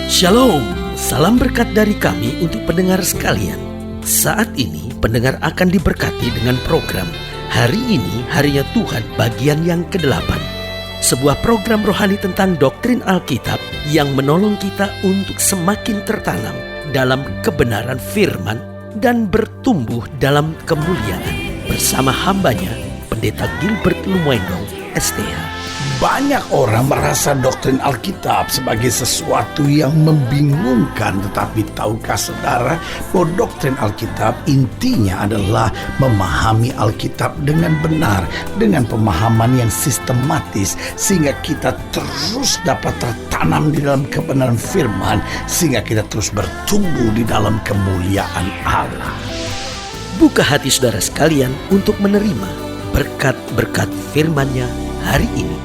Shalom, salam berkat dari kami untuk pendengar sekalian. Saat ini pendengar akan diberkati dengan program Hari Ini Harinya Tuhan bagian yang ke-8. Sebuah program rohani tentang doktrin Alkitab yang menolong kita untuk semakin tertanam dalam kebenaran firman dan bertumbuh dalam kemuliaan. Bersama hambanya, Pendeta Gilbert Lumwendong, STH. Banyak orang merasa doktrin Alkitab sebagai sesuatu yang membingungkan. Tetapi tahukah saudara bahwa doktrin Alkitab intinya adalah memahami Alkitab dengan benar, dengan pemahaman yang sistematis, sehingga kita terus dapat tertanam di dalam kebenaran firman, sehingga kita terus bertumbuh di dalam kemuliaan Allah. Buka hati saudara sekalian untuk menerima berkat-berkat firman-Nya hari ini.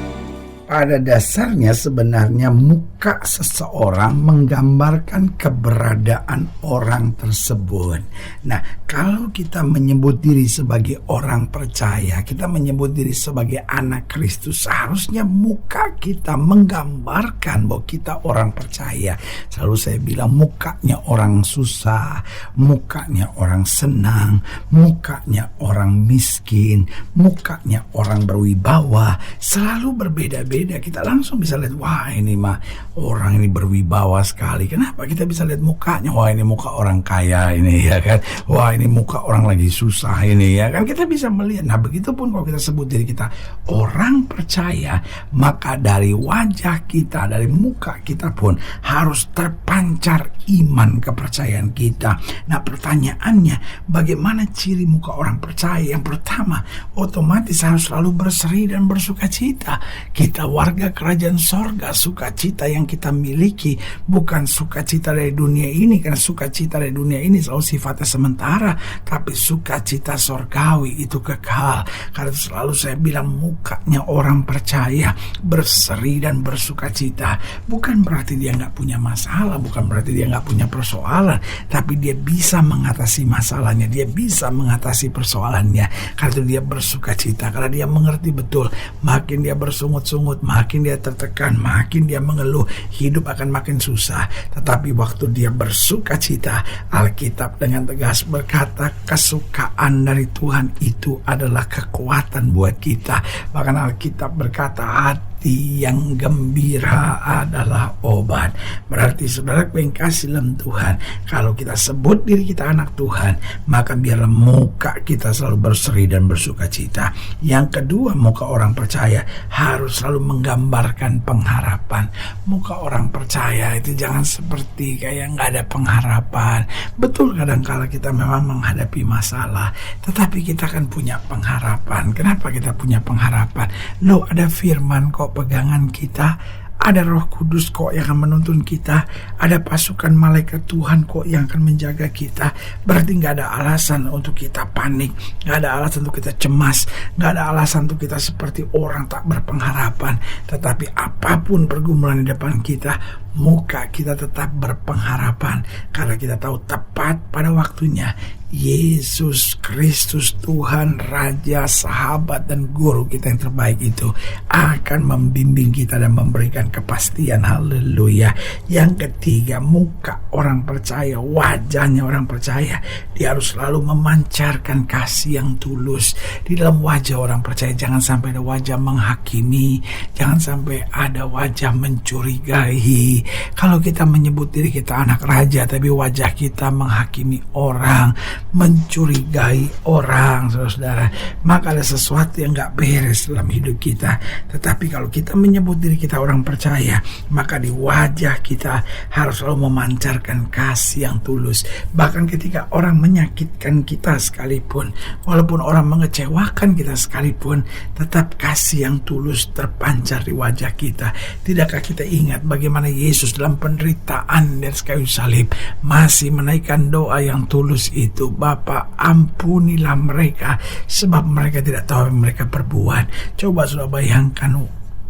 Pada dasarnya sebenarnya muka seseorang menggambarkan keberadaan orang tersebut. Nah, kalau kita menyebut diri sebagai orang percaya, kita menyebut diri sebagai anak Kristus, seharusnya muka kita menggambarkan bahwa kita orang percaya. Selalu saya bilang mukanya orang susah, mukanya orang senang, mukanya orang miskin, mukanya orang berwibawa, selalu berbeda-beda. Kita langsung bisa lihat, wah ini mah orang ini berwibawa sekali. Kenapa? Kita bisa lihat mukanya, wah ini muka orang kaya ini, ya kan. Wah ini muka orang lagi susah ini, ya kan. Kita bisa melihat. Nah begitupun kalau kita sebut diri kita orang percaya, maka dari wajah kita, dari muka kita pun harus terpancar iman kepercayaan kita. Nah pertanyaannya, bagaimana ciri muka orang percaya? Yang pertama, otomatis harus selalu berseri dan bersuka cita. Kita warga kerajaan sorga, sukacita yang kita miliki bukan sukacita dari dunia ini, karena sukacita dari dunia ini selalu sifatnya sementara, tapi sukacita sorgawi itu kekal. Karena selalu saya bilang mukanya orang percaya berseri dan bersukacita. Bukan berarti dia nggak punya masalah, bukan berarti dia nggak punya persoalan, tapi dia bisa mengatasi masalahnya, dia bisa mengatasi persoalannya, karena itu dia bersukacita, karena dia mengerti betul makin dia bersungut-sungut, makin dia tertekan, makin dia mengeluh, hidup akan makin susah. Tetapi waktu dia bersuka cita, Alkitab dengan tegas berkata kesukaan dari Tuhan itu adalah kekuatan buat kita. Bahkan Alkitab berkata hati yang gembira adalah obat. Berarti saudara yang kasih dalam Tuhan, kalau kita sebut diri kita anak Tuhan, maka biarlah muka kita selalu berseri dan bersuka cita. Yang kedua, muka orang percaya harus selalu menggambarkan pengharapan. Muka orang percaya itu jangan seperti kayak nggak ada pengharapan. Betul, kadang-kala kita memang menghadapi masalah, tetapi kita kan punya pengharapan. Kenapa kita punya pengharapan? Loh, ada firman kok pegangan kita, ada Roh Kudus kok yang akan menuntun kita, ada pasukan malaikat Tuhan kok yang akan menjaga kita. Berarti gak ada alasan untuk kita panik, gak ada alasan untuk kita cemas, gak ada alasan untuk kita seperti orang tak berpengharapan. Tetapi apapun pergumulan di depan kita, muka kita tetap berpengharapan, karena kita tahu tepat pada waktunya Yesus Kristus, Tuhan, Raja, sahabat, dan guru kita yang terbaik itu akan membimbing kita dan memberikan kepastian. Haleluya. Yang ketiga, muka orang percaya, wajahnya orang percaya, dia harus selalu memancarkan kasih yang tulus. Di dalam wajah orang percaya jangan sampai ada wajah menghakimi, jangan sampai ada wajah mencurigai. Kalau kita menyebut diri kita anak raja, tapi wajah kita menghakimi orang, mencurigai orang, saudara, maka ada sesuatu yang gak beres dalam hidup kita. Tetapi kalau kita menyebut diri kita orang percaya, maka di wajah kita harus selalu memancarkan kasih yang tulus. Bahkan ketika orang menyakitkan kita sekalipun, walaupun orang mengecewakan kita sekalipun, tetap kasih yang tulus terpancar di wajah kita. Tidakkah kita ingat bagaimana Yesus dalam penderitaan di atas kayu salib masih menaikkan doa yang tulus itu, Bapa, ampunilah mereka sebab mereka tidak tahu apa yang mereka perbuat. Coba sudah bayangkan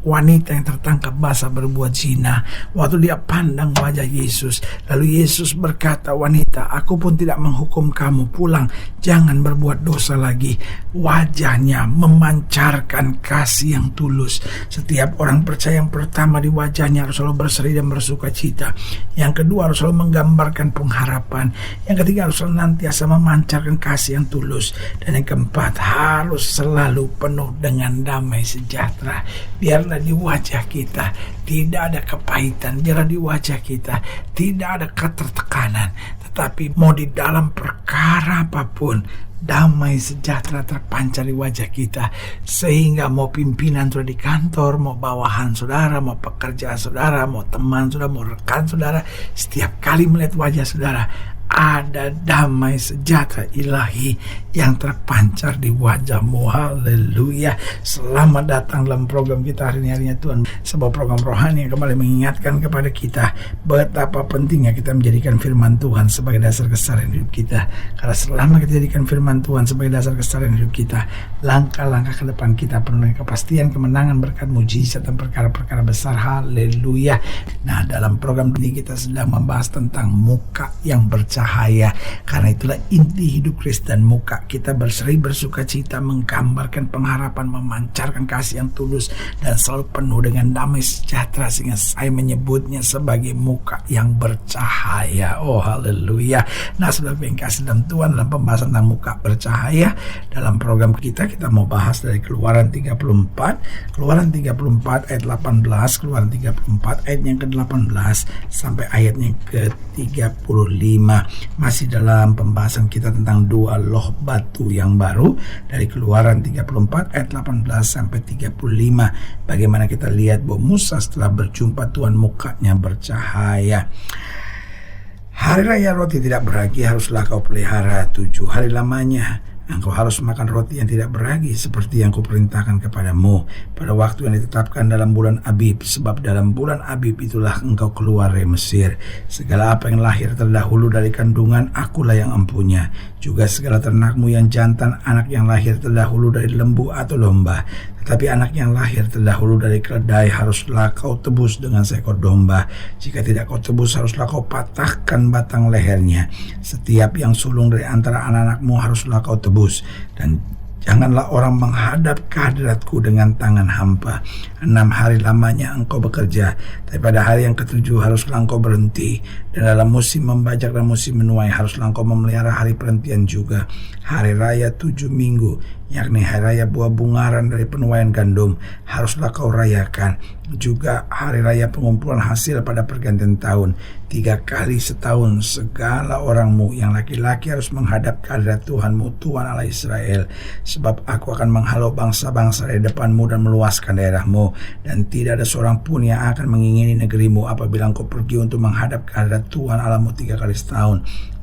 wanita yang tertangkap basah berbuat zina, waktu dia pandang wajah Yesus, lalu Yesus berkata, wanita, Aku pun tidak menghukum kamu, pulang, jangan berbuat dosa lagi. Wajahnya memancarkan kasih yang tulus. Setiap orang percaya yang pertama di wajahnya harus selalu berseri dan bersuka cita. Yang kedua harus selalu menggambarkan pengharapan. Yang ketiga harus senantiasa memancarkan kasih yang tulus. Dan yang keempat harus selalu penuh dengan damai sejahtera. Biarlah di wajah kita tidak ada kepahitan, biarlah di wajah kita tidak ada ketertekanan, tetapi mau di dalam perkara apapun, damai sejahtera terpancar di wajah kita. Sehingga mau pimpinan saudara di kantor, mau bawahan saudara, mau pekerjaan saudara, mau teman saudara, mau rekan saudara, setiap kali melihat wajah saudara, ada damai sejahtera ilahi yang terpancar di wajahmu. Haleluya. Selamat datang dalam program kita hari ini, harinya Tuhan, sebuah program rohani yang kembali mengingatkan kepada kita betapa pentingnya kita menjadikan firman Tuhan sebagai dasar keseharian hidup kita. Karena selama kita jadikan firman Tuhan sebagai dasar keseharian hidup kita, langkah-langkah ke depan kita penuh dengan kepastian, kemenangan, berkat, mujizat, dan perkara-perkara besar. Haleluya. Nah, dalam program ini kita sedang membahas tentang muka yang bercahaya. Karena itulah inti hidup Kristen. Muka kita berseri bersuka cita, menggambarkan pengharapan, memancarkan kasih yang tulus, dan selalu penuh dengan damai sejahtera. Sehingga saya menyebutnya sebagai muka yang bercahaya. Oh haleluya. Nah, saudara yang kasih dalam Tuhan, dalam pembahasan tentang muka bercahaya, dalam program kita mau bahas dari Keluaran 34 ayat 18, Keluaran 34 ayat yang ke-18 sampai ayat yang ke-35. Masih dalam pembahasan kita tentang dua loh batu yang baru dari Keluaran 34 ayat 18 sampai 35. Bagaimana kita lihat bahwa Musa setelah berjumpa Tuhan mukanya bercahaya. Hari raya roti tidak beragi haruslah kau pelihara 7 hari lamanya. Engkau harus makan roti yang tidak beragi seperti yang kuperintahkan kepadamu pada waktu yang ditetapkan dalam bulan Abib, sebab dalam bulan Abib itulah engkau keluar dari Mesir. Segala apa yang lahir terdahulu dari kandungan akulah yang empunya, juga segala ternakmu yang jantan, anak yang lahir terdahulu dari lembu atau domba. Tetapi anak yang lahir terdahulu dari keledai haruslah kau tebus dengan seekor domba. Jika tidak kau tebus, haruslah kau patahkan batang lehernya. Setiap yang sulung dari antara anak-anakmu haruslah kau tebus. Dan janganlah orang menghadap ke hadiratku dengan tangan hampa. 6 hari lamanya engkau bekerja, tapi pada hari yang ke-7 haruslah engkau berhenti. Dan dalam musim membajak dan musim menuai haruslah engkau memelihara hari perhentian juga. Hari raya 7 minggu, yakni hari raya buah bungaran dari penuaian gandum, haruslah kau rayakan. Juga hari raya pengumpulan hasil pada pergantian tahun. 3 kali setahun segala orangmu yang laki-laki harus menghadap ke hadirat Tuhanmu, Tuhan Allah Israel. Sebab aku akan menghalau bangsa-bangsa dari depanmu dan meluaskan daerahmu. Dan tidak ada seorang pun yang akan mengingini negerimu apabila engkau pergi untuk menghadap ke hadirat Tuhan Allahmu 3 kali setahun.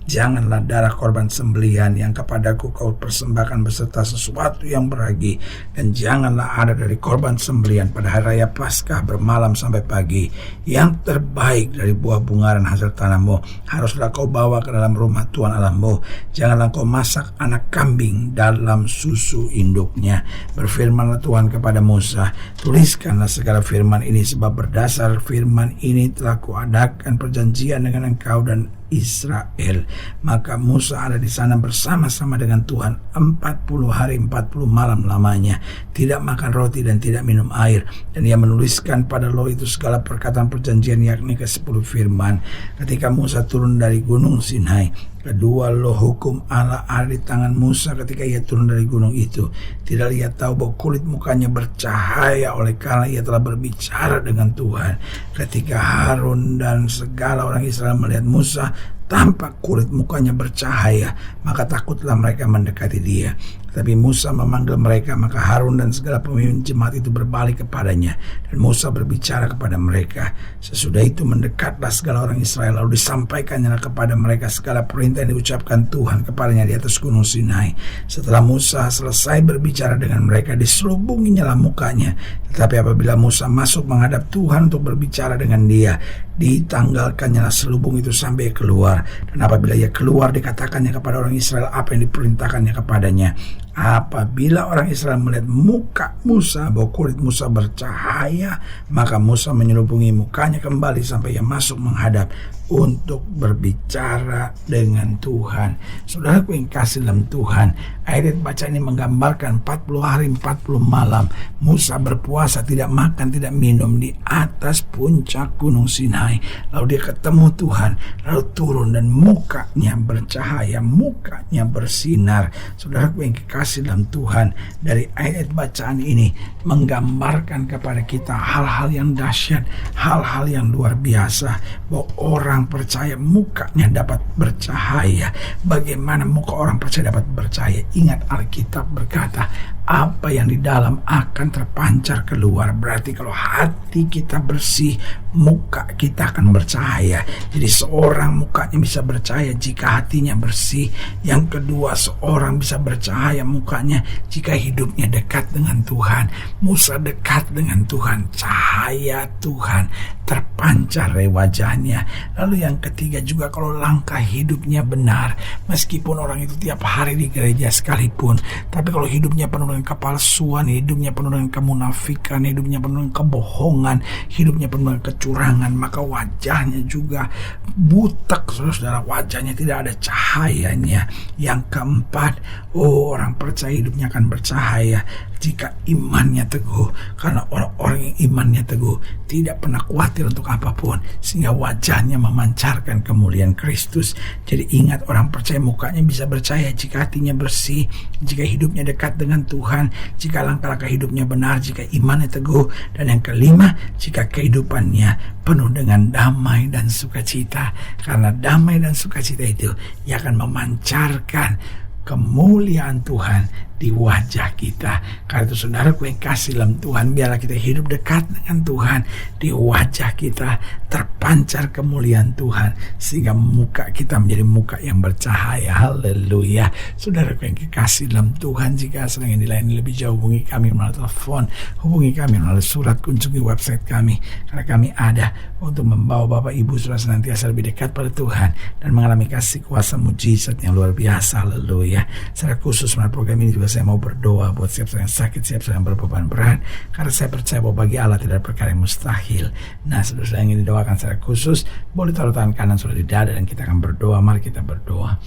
Janganlah darah korban sembelihan yang kepadaku kau persembahkan beserta sesuatu yang beragi. Dan janganlah ada dari korban sembelihan pada hari raya Paskah bermalam sampai pagi. Yang terbaik dari buah bungaran hasil tanahmu haruslah kau bawa ke dalam rumah Tuhan Allahmu. Janganlah kau masak anak kambing dalam susu induknya. Berfirmanlah Tuhan kepada Musa, tuliskanlah segala firman ini, sebab berdasar firman ini telah kuadakan perjanjian dengan engkau dan Israel. Maka Musa ada di sana bersama-sama dengan Tuhan 40 hari 40 malam lamanya, tidak makan roti dan tidak minum air. Dan ia menuliskan pada loh itu segala perkataan perjanjian, yakni ke-10 firman. Ketika Musa turun dari gunung Sinai, kedua loh hukum Allah ada di tangan Musa ketika ia turun dari gunung itu. Tidak ia tahu bahwa kulit mukanya bercahaya oleh karena ia telah berbicara dengan Tuhan. Ketika Harun dan segala orang Israel melihat Musa, tampak kulit mukanya bercahaya, maka takutlah mereka mendekati dia. Tapi Musa memanggil mereka, maka Harun dan segala pemimpin jemaat itu berbalik kepadanya, dan Musa berbicara kepada mereka. Sesudah itu mendekatlah segala orang Israel, lalu disampaikannya kepada mereka segala perintah yang diucapkan Tuhan kepadanya di atas gunung Sinai. Setelah Musa selesai berbicara dengan mereka, diselubunginyalah mukanya. Tetapi apabila Musa masuk menghadap Tuhan untuk berbicara dengan dia, ditanggalkannya selubung itu sampai keluar. Dan apabila ia keluar, dikatakannya kepada orang Israel apa yang diperintahkannya kepadanya. Apabila orang Israel melihat muka Musa, bahwa kulit Musa bercahaya, maka Musa menyelubungi mukanya kembali sampai ia masuk menghadap. untuk berbicara dengan Tuhan. Saudaraku yang kasih dalam Tuhan, ayat bacaan ini menggambarkan 40 hari 40 malam Musa berpuasa, tidak makan, tidak minum di atas puncak Gunung Sinai. Lalu dia ketemu Tuhan, lalu turun dan mukanya bercahaya, mukanya bersinar. Saudaraku yang kekasih dalam Tuhan, dari ayat bacaan ini menggambarkan kepada kita hal-hal yang dahsyat, hal-hal yang luar biasa, bahwa orang percaya mukanya dapat bercahaya. Bagaimana muka orang percaya dapat bercahaya? Ingat, Alkitab berkata, apa yang di dalam akan terpancar keluar. Berarti kalau hati kita bersih, muka kita akan bercahaya. Jadi seorang mukanya bisa bercahaya jika hatinya bersih. Yang kedua, seorang bisa bercahaya mukanya jika hidupnya dekat dengan Tuhan. Musa dekat dengan Tuhan, cahaya Tuhan terpancar dari wajahnya. Lalu yang ketiga juga, kalau langkah hidupnya benar, meskipun orang itu tiap hari di gereja sekalipun, tapi kalau hidupnya penuh dengan kepalsuan, hidupnya penuh dengan kemunafikan, hidupnya penuh dengan kebohongan, hidupnya penuh dengan kecurangan, maka wajahnya juga butek, saudara. Wajahnya tidak ada cahayanya. Yang keempat, orang percaya hidupnya akan bercahaya jika imannya teguh, karena orang-orang yang imannya teguh tidak pernah khawatir untuk apapun, sehingga wajahnya memancarkan kemuliaan Kristus. Jadi ingat, orang percaya mukanya bisa bercahaya jika hatinya bersih, jika hidupnya dekat dengan Tuhan, jika langkah-langkah hidupnya benar, jika imannya teguh. Dan yang kelima, jika kehidupannya penuh dengan damai dan sukacita, karena damai dan sukacita itu yang akan memancarkan kemuliaan Tuhan di wajah kita. Karena itu saudaraku yang kasih dalam Tuhan, biarlah kita hidup dekat dengan Tuhan. Di wajah kita terpancar kemuliaan Tuhan, sehingga muka kita menjadi muka yang bercahaya. Haleluya. Saudaraku yang kekasih dalam Tuhan, jika sedang yang dilayani lebih jauh, hubungi kami melalui telepon, hubungi kami melalui surat, kunjungi website kami, karena kami ada untuk membawa Bapak Ibu Saudara senantiasa lebih dekat pada Tuhan dan mengalami kasih kuasa mujizat yang luar biasa. Haleluya. Secara khusus melalui program ini juga saya mau berdoa buat siapa yang sakit, siapa yang berbeban berat, karena saya percaya bahwa bagi Allah tidak ada perkara yang mustahil. Nah, saudara yang ingin didoakan secara khusus, boleh taruh tangan kanan saudara di dada dan kita akan berdoa. Mari kita berdoa.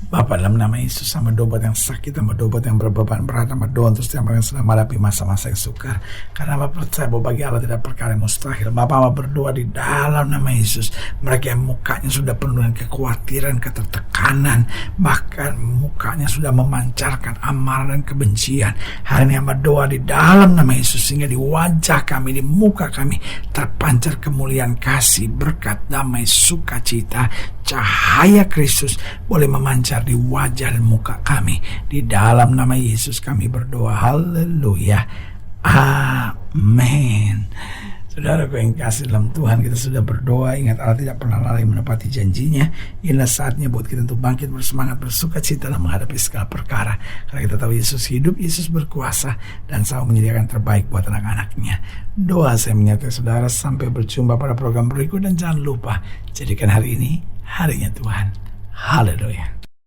Bapa, dalam nama Yesus, sama doa buat yang sakit, sama doa buat yang berbeban berat, sama doa untuk setiap orang yang sedang menghadapi masa-masa yang sukar. Karena Bapak percaya bahwa bagi Allah tidak perkara yang mustahil. Bapak berdoa di dalam nama Yesus, mereka yang mukanya sudah penuh dengan kekhawatiran, ketertekanan, bahkan mukanya sudah memancarkan amarah dan kebencian, hari ini berdoa di dalam nama Yesus, sehingga di wajah kami, di muka kami terpancar kemuliaan kasih, berkat, damai, sukacita, cahaya Kristus boleh memancar di wajah dan muka kami. Di dalam nama Yesus kami berdoa. Haleluya. Amin. Saudaraku yang kasih dalam Tuhan, kita sudah berdoa. Ingat, Allah tidak pernah lalai menepati janjinya. Inilah saatnya buat kita untuk bangkit, bersemangat, bersukacita dalam menghadapi segala perkara. Karena kita tahu Yesus hidup, Yesus berkuasa, dan selalu menyediakan terbaik buat anak-anaknya. Doa saya menyertai saudara. Sampai berjumpa pada program berikut, dan jangan lupa jadikan hari ini harinya Tuhan. Haleluya.